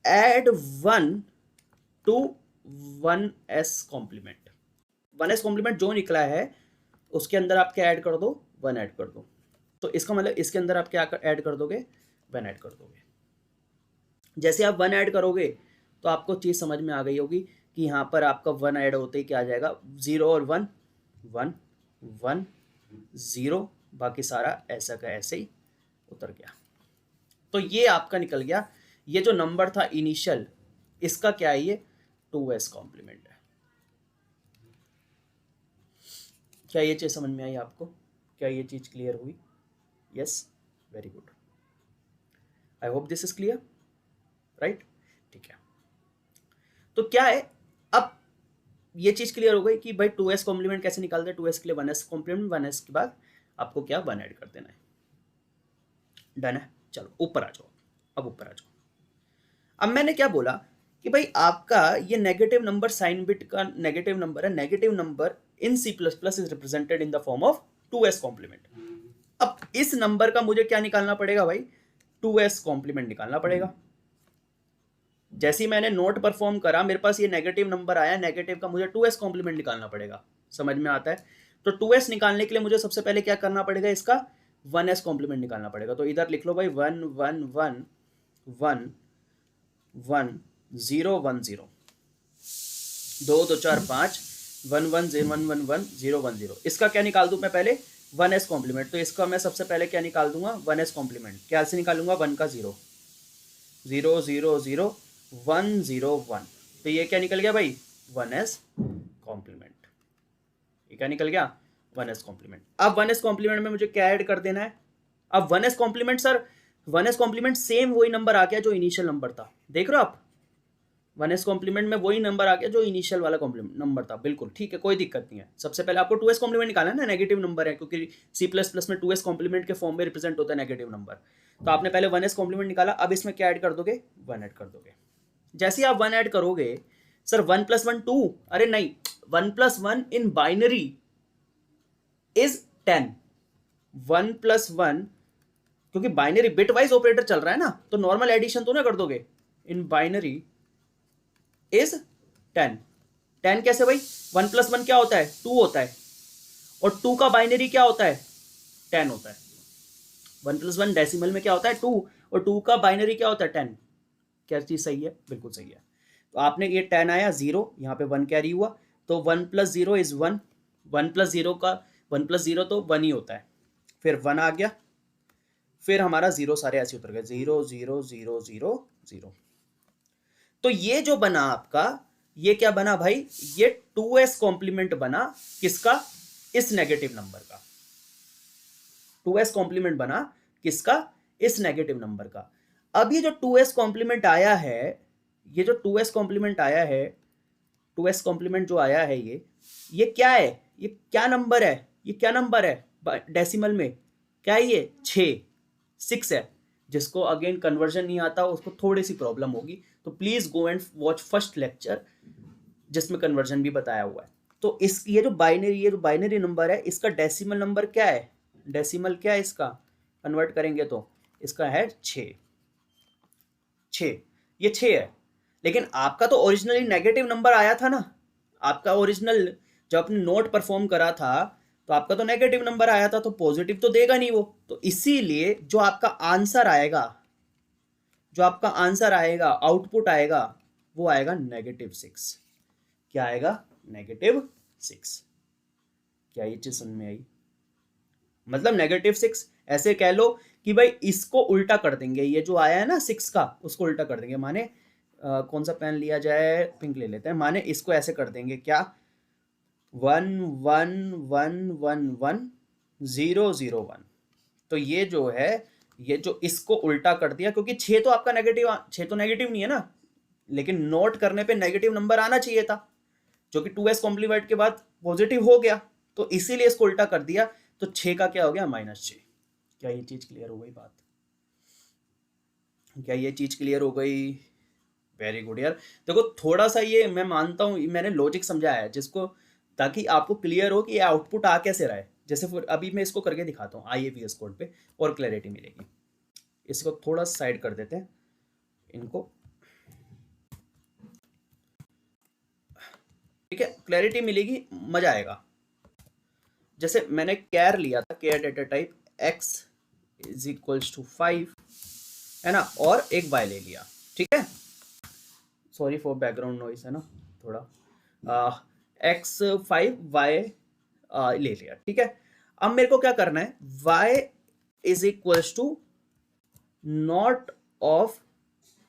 add 1 to 1s complement. 1s complement जो निकला है उसके अंदर आप क्या ऐड कर दो? 1 ऐड कर दो। तो इसका मतलब इसके अंदर आप क्या ऐड कर दोगे? 1 ऐड कर दोगे। जैसे आप 1 ऐड करोगे तो आपको चीज़ समझ में आ गई होगी कि यहाँ पर आपका 1 ऐड होते ही क्या आ जाएगा? 0 और 1 1 1 0, बाकी सारा ऐसा का ऐसे ही उतर गया। तो ये आपका निकल गया। ये जो नंबर था इनिशियल, इसका क्या है? ये 2s कॉम्प्लीमेंट है। क्या ये चीज़ समझ में आई आपको? क्या ये चीज़ क्लियर हुई? Yes, very good. I hope this is clear, right? ठीक है। तो क्या है, अब ये चीज़ क्लियर हो गई कि भाई 2s कॉम्प्लीमेंट कैसे निकालते हैं। 2s के लिए 1s कॉम्प्लीमेंट, 1s के बाद आपको क्या? 1 ऐड कर देना है। डन है। चलो ऊपर आ जाओ। अब ऊपर आ जाओ। अब मैंने क्या बोला कि भाई आपका ये नेगेटिव नंबर, साइन बिट का नेगेटिव नंबर है। Negative number in C++ is represented in the form of 2s complement. अब इस नंबर का मुझे क्या निकालना पड़ेगा भाई? 2s कॉम्प्लीमेंट निकालना पड़ेगा। जैसे ही मैंने नोट परफॉर्म करा, मेरे पास ये नेगेटिव नंबर आया, नेगेटिव का मुझे 2s कॉम्प्लीमेंट निकालना पड़ेगा। समझ में आता है? तो 2s निकालने के लिए मुझे सबसे पहले क्या करना पड़ेगा? इसका 1s कॉम्प्लीमेंट निकालना पड़ेगा। तो इधर लिख लो भाई 1 1 1 1 1 0 1 0, 2 2 4 5 1 1 0 1 1 1 0 1 0। इसका क्या निकाल दूं मैं पहले? 1s complement. तो इसका मैं सबसे पहले क्या निकाल दूंगा? 1s complement. क्या से निकालूंगा? 1 का 0 0 0 0 1 0 1। तो ये क्या निकल गया भाई? 1s complement. ये क्या निकल गया? 1s complement. अब 1s कॉम्प्लीमेंट में मुझे क्या ऐड कर देना है? अब 1s complement sir, 1s complement same वही नंबर आ गया जो इनिशियल नंबर था। देख रहे हो आप? 1s कॉम्प्लीमेंट में वही नंबर आ गया जो इनिशियल वाला कॉम्प्लीमेंट नंबर था। बिल्कुल ठीक है, कोई दिक्कत नहीं है। सबसे पहले आपको 2s कॉम्प्लीमेंट निकालना है ना, नेगेटिव नंबर है, क्योंकि C++ में 2s कॉम्प्लीमेंट के फॉर्म में रिप्रेजेंट होता है नेगेटिव नंबर। तो आपने पहले 1s कॉम्प्लीमेंट निकाला। अब इसमें क्या ऐड कर दोगे? 1 ऐड कर दोगे। जैसे आप 1 ऐड करोगे, सर 1 + 1 2, अरे नहीं, 1 + 1 इन बाइनरी इज 10। 1 + 1, क्योंकि बाइनरी बिट वाइज ऑपरेटर चल रहा है ना, तो नॉर्मल एडिशन तो ना कर दोगे। In binary is 10। 10 कैसे भाई? 1 + 1 क्या होता है? 2 होता है, और 2 का बाइनरी क्या होता है? 10 होता है। 1 + 1 डेसिमल में क्या होता है? 2, और 2 का बाइनरी क्या होता है? 10। क्या चीज सही है? बिल्कुल सही है। तो आपने ये 10 आया 0, यहाँ पे 1 कैरी हुआ, तो 1 प्लस 0 इज 1, 1 प्लस 0 का 1 प्लस 0 तो 1 ही होता है, फिर 1 आ गया, फिर हमारा 0 सारे ऐसे उतर गए, 0 0 0 0 0। तो ये जो बना आपका, ये क्या बना भाई, ये 2s कॉम्प्लीमेंट बना, किसका, इस नेगेटिव नंबर का। 2s कॉम्प्लीमेंट बना किसका, इस नेगेटिव नंबर का। अब ये जो 2s कॉम्प्लीमेंट आया है, ये जो 2s कॉम्प्लीमेंट आया है, 2s कॉम्प्लीमेंट जो आया है, ये क्या है, ये क्या नंबर है, ये क्या नंबर है डेसिमल में, क्या है ये, 6 है। जिसको अगेन कन्वर्जन नहीं आता उसको थोड़ी सी प्रॉब्लम होगी, तो please go and watch first lecture जिसमें कन्वर्जन भी बताया हुआ है। तो इस ये जो बाइनरी नंबर है, इसका डेसिमल नंबर क्या है, डेसिमल क्या है इसका, कन्वर्ट करेंगे तो इसका है 6, ये 6 है। लेकिन आपका तो ओरिजिनली नेगेटिव नंबर आया था ना, आपका ओरिजिनल जब आपने नोट परफॉर्म करा था तो आपका तो नेगेटिव नंबर आया था, तो पॉजिटिव तो देगा नहीं वो, तो इसीलिए जो आपका आंसर आएगा, जो आपका आंसर आएगा, आउटपुट आएगा, वो आएगा -6। क्या आएगा, -6। क्या ये चीज समझ में आई, मतलब -6, ऐसे कह लो कि भाई इसको उल्टा कर देंगे, ये जो आया है ना 6 का, उसको उल्टा कर देंगे, माने कौन सा पेन लिया जाए, पिंक ले लेते हैं, माने इसको ऐसे कर देंगे, क्या 1 1 1 1 1 0 0 1। तो ये जो है, ये जो इसको उल्टा कर दिया, क्योंकि 6 तो आपका नेगेटिव, 6 तो नेगेटिव नहीं है ना, लेकिन नोट करने पे नेगेटिव नंबर आना चाहिए था, जो कि 2s कॉम्प्लीमेंट के बाद पॉजिटिव हो गया, तो इसीलिए इसको उल्टा कर दिया, तो 6 का क्या हो गया, -6। क्या ये चीज क्लियर हो गई बात, क्या ये चीज क्लियर हो गई, वेरी गुड यार। देखो थोड़ा सा ये मैं मानता हूँ, मैंने लॉजिक समझाया है जिसको, ताकि आपको क्लियर हो कि ये आउटपुट आ कैसे रहा है। जैसे अभी मैं इसको करके दिखाता हूँ IAVS कोड पे, और क्लैरिटी मिलेगी। इसको थोड़ा साइड कर देते हैं इनको, ठीक है, क्लैरिटी मिलेगी, मजा आएगा। जैसे मैंने कैर लिया था, char data type x is equals to 5, है ना, और एक y ले लिया, ठीक है, सॉरी फॉर बैकग्राउंड नॉइस, है ना थोड़ा, x 5 y ले लिया, ठीक है। अब मेरे को क्या करना है, y is equals to not of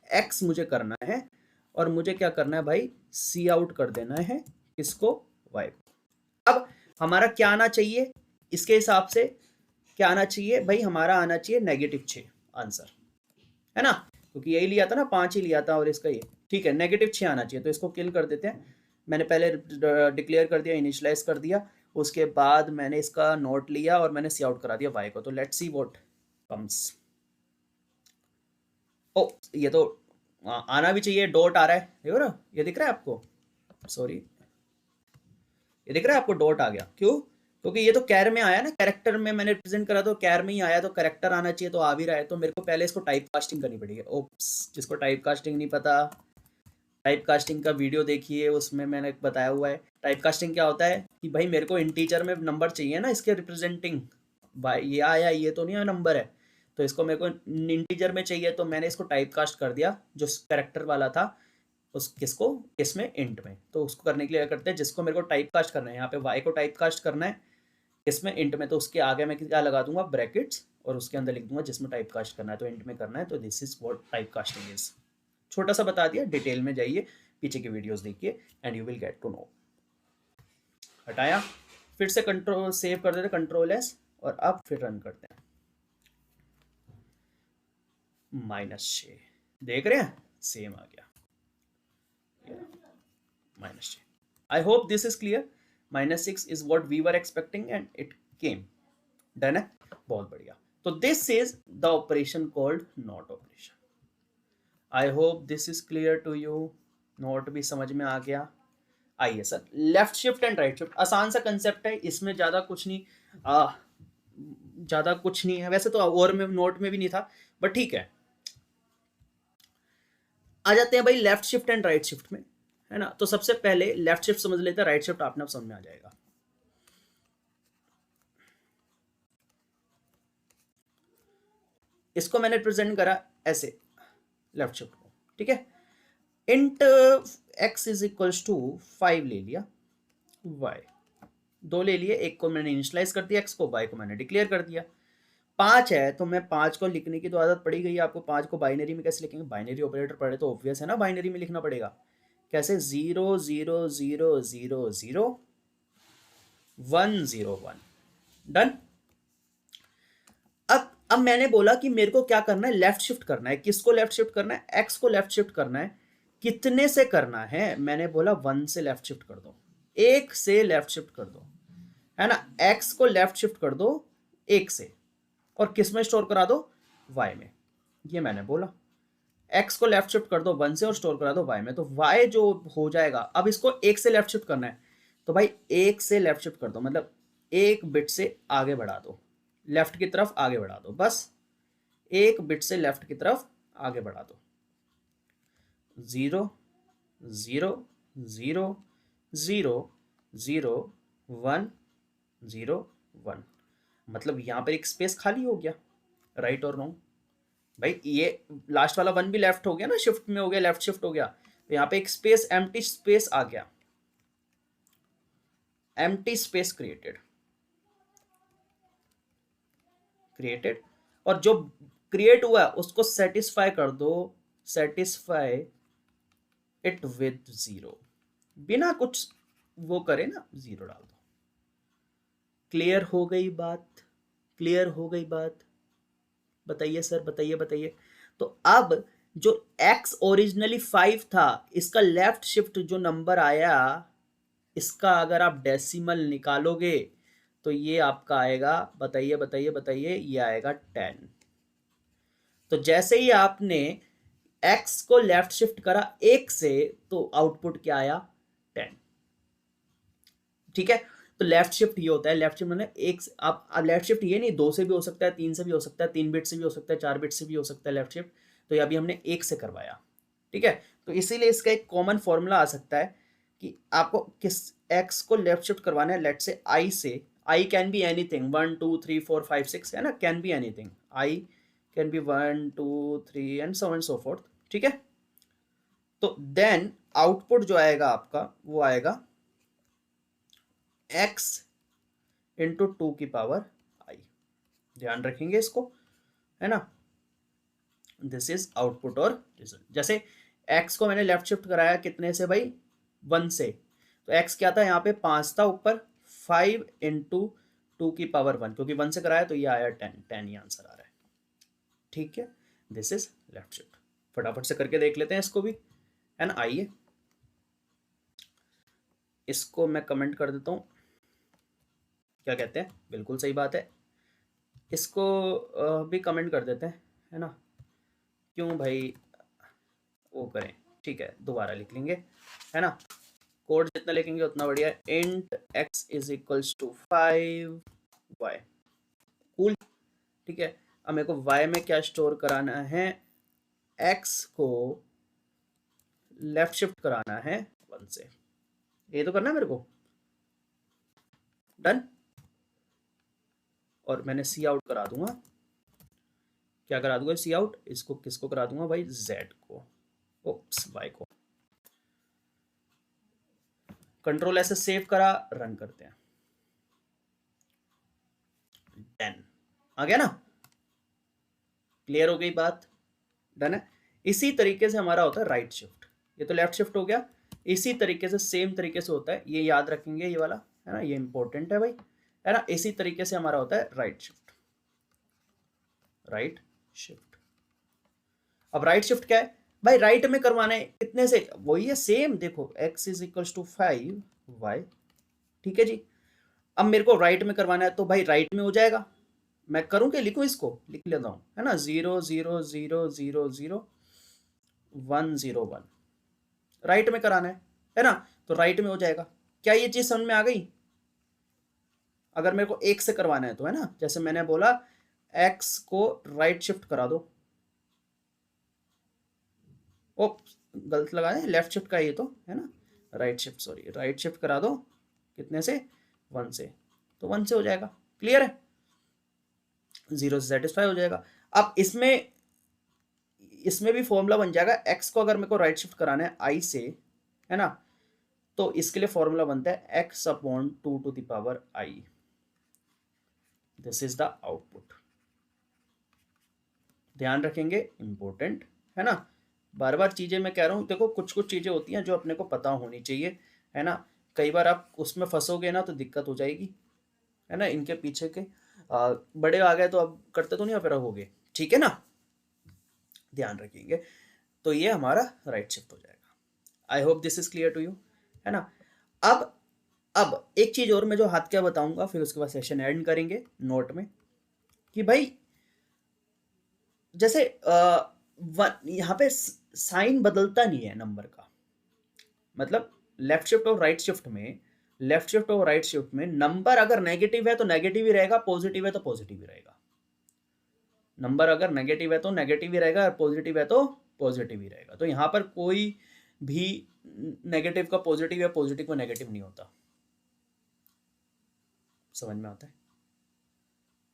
x मुझे करना है, और मुझे क्या करना है भाई, सी आउट कर देना है किसको, y को। अब हमारा क्या आना चाहिए, इसके हिसाब से क्या आना चाहिए भाई, हमारा आना चाहिए -6 आंसर, है ना, क्योंकि यही लिया था ना, 5 ही लिया था और इसका ये, ठीक है, -6 आना चाहिए, तो इसको किल कर देते हैं। मैंने पहले डिक्लेयर कर दिया, इनिशियलाइज कर दिया, उसके बाद मैंने इसका नोट लिया और मैंने सी आउट करा दिया y को, तो लेट्स सी व्हाट कम्स। ओ ये तो आना भी चाहिए, डॉट आ रहा है, देखो ना, ये दिख रहा है आपको, सॉरी, ये दिख रहा है आपको, डॉट आ गया, क्यों, क्योंकि ये तो कैर में आया ना, कैरेक्टर में मैंने रिप्रेजेंट करा, तो कैर में ही आया, तो कैरेक्टर आना चाहिए, तो आ भी रहा है, तो मेरे को पहले इसको टाइप कास्टिंग करनी पड़ेगी। ओप्स, जिसको टाइप कास्टिंग नहीं पता, टाइप कास्टिंग का वीडियो देखिए, उसमें मैंने बताया हुआ है। टाइप कास्टिंग क्या होता है कि भाई मेरे को इंटीजर में नंबर चाहिए ना, इसके रिप्रेजेंटिंग, भाई ये आया, ये तो नहीं नंबर है, तो इसको मेरे को इंटीजर में चाहिए, तो मैंने इसको टाइप कास्ट कर दिया, जो कैरेक्टर वाला था उस किसको, इसमें इंट में। तो उसको करने के लिए क्या करते हैं, जिसको मेरे को टाइप कास्ट करना है, यहाँ पे वाई को टाइप कास्ट करना है इसमें इंट में, तो उसके आगे मैं क्या लगा दूंगा, ब्रैकेट्स, और उसके अंदर लिख दूंगा जिसमें टाइप कास्ट करना है, तो इंट में करना है, तो this is what type casting is. छोटा सा बता दिया, डिटेल में जाइए, पीछे की वीडियोस देखिए, and you will get to know. हटाया, फिर से कंट्रोल सेव कर देते, कंट्रोल S, और अब फिर रन करते हैं। -6 देख रहे हैं, सेम आ गया, -6। I hope this is clear, -6 is what we were expecting and it came, done है, बहुत बढ़िया। तो this is the operation called not operation. I hope this is clear to you, not भी समझ में आ गया। आइए sir, left shift and right shift आसान सा कंसेप्ट है, इसमें ज्यादा कुछ नहीं, ज्यादा कुछ नहीं है वैसे तो, और में नोट में भी नहीं था, बट ठीक है। आ जाते हैं भाई left shift and right shift में, है ना। तो सबसे पहले लेफ्ट शिफ्ट समझ लेते हैं, राइट शिफ्ट आपने समझ में आ जाएगा। इसको मैंने प्रेजेंट करा ऐसे, लेफ्ट शिफ्ट को, ठीक है। Int x is equals to 5 ले लिया, वाई दो ले लिए, एक को मैंने इनिशियलाइज कर दिया एक्स को, वाई को मैंने डिक्लेयर कर दिया। 5 है तो मैं 5 को लिखने की तो आदत पड़ी गई है आपको। 5 को बाइनरी में कैसे लिखेंगे, बाइनरी ऑपरेटर पढ़े तो ऑब्वियस है ना, बाइनरी में लिखना पड़ेगा। कैसे, 0 0 0 0 0 1 0 1। डन। अब मैंने बोला कि मेरे को क्या करना है, लेफ्ट शिफ्ट करना है। किसको लेफ्ट शिफ्ट करना है, एक्स को लेफ्ट शिफ्ट करना है। कितने से करना है, मैंने बोला 1 से लेफ्ट शिफ्ट कर दो, 1 से लेफ्ट शिफ्ट कर दो, है ना। एक्स को लेफ्ट शिफ्ट कर दो 1 से, और किस में स्टोर करा दो, वाई में। ये मैंने बोला, एक्स को लेफ्ट शिफ्ट कर दो 1 से और स्टोर करा दो वाई में, तो वाई जो हो जाएगा। अब इसको 1 से लेफ्ट शिफ्ट करना है, तो भाई 1 से लेफ्ट शिफ्ट कर दो, मतलब एक बिट से आगे बढ़ा दो, लेफ्ट की तरफ आगे बढ़ा दो, बस एक बिट से लेफ्ट की तरफ आगे बढ़ा दो। 0 0 0 0 0 1 0 1, मतलब यहां पर एक स्पेस खाली हो गया, राइट और रॉन्ग। भाई ये लास्ट वाला 1 भी लेफ्ट हो गया ना, शिफ्ट में हो गया, लेफ्ट शिफ्ट हो गया, तो यहाँ पे एक स्पेस, एम्प्टी स्पेस आ गया, एम्प्टी स्पेस क्रिएटेड क्रिएटेड। और जो क्रिएट हुआ उसको सेटिस्फाई कर दो, सेटिस्फाई इट विद 0, बिना कुछ वो करे ना, 0 डाल दो। क्लियर हो गई बात, क्लियर हो गई बात, बताइए सर, बताइए बताइए। तो अब जो x ओरिजिनली 5 था, इसका लेफ्ट शिफ्ट जो नंबर आया, इसका अगर आप डेसिमल निकालोगे तो ये आपका आएगा, बताइए बताइए बताइए, ये आएगा 10। तो जैसे ही आपने x को लेफ्ट शिफ्ट करा 1 से, तो आउटपुट क्या आया, 10। ठीक है, तो लेफ्ट शिफ्ट ये होता है, लेफ्ट शिफ्ट मतलब एक, आप लेफ्ट शिफ्ट ये नहीं 2 से भी हो सकता है, 3 से भी हो सकता है, 3 बिट से भी हो सकता है, 4 बिट से भी हो सकता है लेफ्ट शिफ्ट। तो ये अभी हमने 1 से करवाया, ठीक है। तो इसीलिए इसका एक कॉमन फॉर्मूला आ सकता है कि आपको किस एक्स को लेफ्ट शिफ्ट करवाना है, लेट से आई से। आई कैन बी एनीथिंग, 1 2 3 4 5 6, है ना, can be anything. I can be 1 2 3 and so and so fourth, ठीक है। तो देन आउटपुट जो आएगा आपका, वो आएगा x इंटू 2 की पावर आई। ध्यान रखेंगे इसको, है ना। दिस इज आउटपुट और रिजल्ट। जैसे x को मैंने लेफ्ट शिफ्ट कराया कितने से भाई, 1 से, तो x क्या था यहाँ पे, 5 था ऊपर, 5 इंटू 2 की पावर 1, क्योंकि 1 से कराया तो ये आया 10, 10 ही आंसर आ रहा है, ठीक है। This is left shift. फटाफट से करके देख लेते हैं इसको भी, है ना। आइए इसको मैं कमेंट कर देता हूँ, क्या कहते हैं, बिल्कुल सही बात है। इसको भी कमेंट कर देते हैं, है ना, क्यों भाई वो करें, ठीक है, दोबारा लिख लेंगे, है ना। कोड जितना लिखेंगे उतना बढ़िया है। Int x is equals to 5 y, cool, ठीक है। अब मेरे को y में क्या स्टोर कराना है, x को लेफ्ट शिफ्ट कराना है 1 से, ये तो करना है मेरे को। डन। और मैंने सी आउट करा दूंगा, क्या करा दूंगा, सी आउट, इसको किसको करा दूंगा भाई, z को, ओप्स y को। कंट्रोल ऐसे सेव करा, रन करते हैं, 10 आ गया ना। क्लियर हो गई बात, डन है। इसी तरीके से हमारा होता है राइट शिफ्ट, ये तो लेफ्ट शिफ्ट हो गया। इसी तरीके से सेम तरीके से होता है, ये याद रखेंगे ये वाला, है ना, ये इंपॉर्टेंट है भाई, है ना। इसी तरीके से हमारा होता है राइट शिफ्ट, राइट शिफ्ट। अब राइट शिफ्ट क्या है भाई, राइट में करवाना है कितने से, वही है सेम, देखो x is equals to 5 y, ठीक है जी। अब मेरे को राइट में करवाना है, तो भाई राइट में हो जाएगा, मैं करूं क्या, लिखूं, इसको लिख लेता हूं, है ना, 0 0 0 0 0 1 0 1, राइट में कराना है ना, तो राइट में हो जाएगा। क्या ये चीज समझ में आ गई। अगर मेरे को एक से करवाना है तो, है ना, जैसे मैंने बोला एक्स को राइट शिफ्ट करा दो, ओ गलत लगा है, लेफ्ट शिफ्ट का ये तो, है ना, right shift, sorry, right shift करा दो कितने से, 1 से, तो 1 से हो जाएगा, क्लियर है, 0 से सेटिस्फाई हो जाएगा। अब इसमें इसमें भी फॉर्मूला बन जाएगा, एक्स को अगर मेरे को राइट शिफ्ट कराना है आई से, है ना, तो इसके लिए फॉर्मूला बनता है x upon 2 to the power i। This is the output. ध्यान रखेंगे, इंपॉर्टेंट है ना। बार बार चीजें मैं कह रहा हूँ, देखो कुछ कुछ चीजें होती हैं जो अपने को पता होनी चाहिए, है ना। कई बार आप उसमें फंसोगे ना तो दिक्कत हो जाएगी, है ना। इनके पीछे के बड़े आ गए तो अब करते तो नहीं फिर होगे, ठीक है ना। ध्यान रखेंगे। तो ये हमारा राइट शिफ्ट हो जाएगा। I hope this is clear to you, है ना। अब अब एक चीज और मैं जो हाथ क्या बताऊंगा, फिर उसके बाद सेशन एंड करेंगे नोट में, कि भाई जैसे यहाँ पे साइन बदलता नहीं है नंबर का, मतलब लेफ्ट शिफ्ट और राइट शिफ्ट में, लेफ्ट शिफ्ट और राइट शिफ्ट में नंबर अगर नेगेटिव है तो नेगेटिव ही रहेगा, पॉजिटिव है तो पॉजिटिव ही रहेगा। नंबर अगर नेगेटिव है तो नेगेटिव ही रहेगा, और पॉजिटिव है तो पॉजिटिव ही रहेगा। तो यहाँ पर कोई भी नेगेटिव का पॉजिटिव या पॉजिटिव का नेगेटिव नहीं होता। समझ में आता है?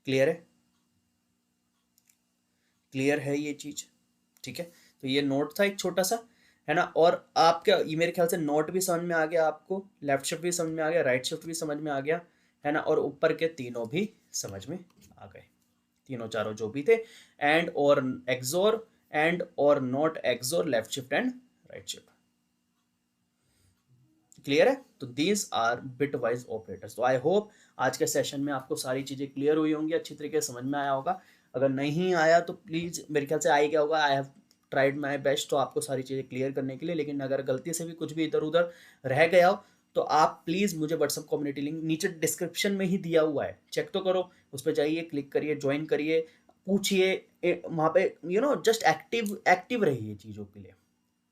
क्लियर है? क्लियर है ये चीज? ठीक है। तो ये नोट था एक छोटा सा, है ना। और आपके ये मेरे ख्याल से नोट भी समझ में आ गया आपको, लेफ्ट शिफ्ट भी समझ में आ गया, राइट शिफ्ट भी समझ में आ गया, है ना। और ऊपर के तीनों भी समझ में आ गए, तीनों चारों जो भी थे, एंड और एक्सोर, एंड और not XOR, left shift and right shift. Clear है? तो these are bitwise operators. तो आई होप आज के सेशन में आपको सारी चीजें क्लियर हुई होंगी, अच्छी तरीके से समझ में आया होगा। अगर नहीं आया तो प्लीज, मेरे ख्याल से आ ही गया होगा। I have tried my best तो आपको सारी चीज़ें क्लियर करने के लिए, लेकिन अगर गलती से भी कुछ भी इधर उधर रह गया हो तो आप प्लीज़ मुझे व्हाट्सअप कम्युनिटी लिंक नीचे डिस्क्रिप्शन में ही दिया हुआ है, चेक तो करो, उस पर जाइए, क्लिक करिए, ज्वाइन करिए, पूछिए वहाँ पे, जस्ट एक्टिव एक्टिव रहिए चीज़ों के लिए,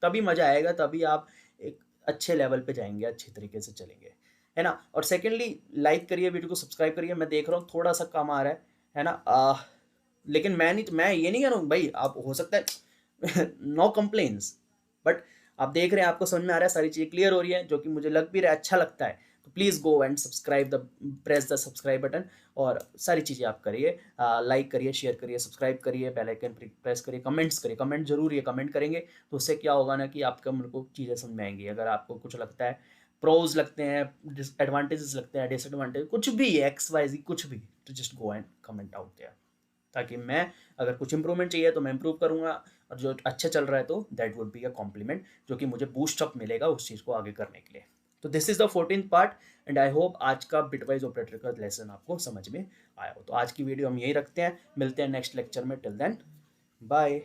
तभी मज़ा आएगा, तभी आप एक अच्छे लेवल पे जाएंगे, अच्छे तरीके से चलेंगे, है ना। और सेकेंडली, लाइक करिए, वीडियो को सब्सक्राइब करिए। मैं देख रहा हूँ थोड़ा सा कम आ रहा है ना। लेकिन मैं ये नहीं कह रहा हूँ भाई, आप हो सकता है नो कंप्लेन्स, बट आप देख रहे हैं, आपको समझ में आ रहा है, सारी चीज़ें क्लियर हो रही है, जो कि मुझे लग भी रहा है, अच्छा लगता है। तो please go and subscribe the press the subscribe button, और सारी चीज़ें आप करिए, लाइक करिए, शेयर करिए, सब्सक्राइब करिए, बेल आइकन प्रेस करिए, कमेंट्स करिए, कमेंट जरूरी है, कमेंट करेंगे तो उससे क्या होगा ना कि आपका मेरे को चीज़ें समझ में आएंगी। अगर आपको कुछ लगता है, प्रोज लगते हैं, एडवांटेजेस लगते हैं, डिसएडवांटेज कुछ भी, एक्स वाई जी कुछ भी, तो just go and comment out there, ताकि मैं अगर कुछ इंप्रूवमेंट चाहिए तो मैं इंप्रूव करूंगा, और जो अच्छा चल रहा है तो that would be a compliment, जो कि मुझे बूस्ट अप मिलेगा उस चीज़ को आगे करने के लिए। तो this is the 14th part, and I hope आज का बिटवाइज ऑपरेटर का लेसन आपको समझ में आया हो। तो आज की वीडियो हम यही रखते हैं, मिलते हैं नेक्स्ट लेक्चर में। Till then bye.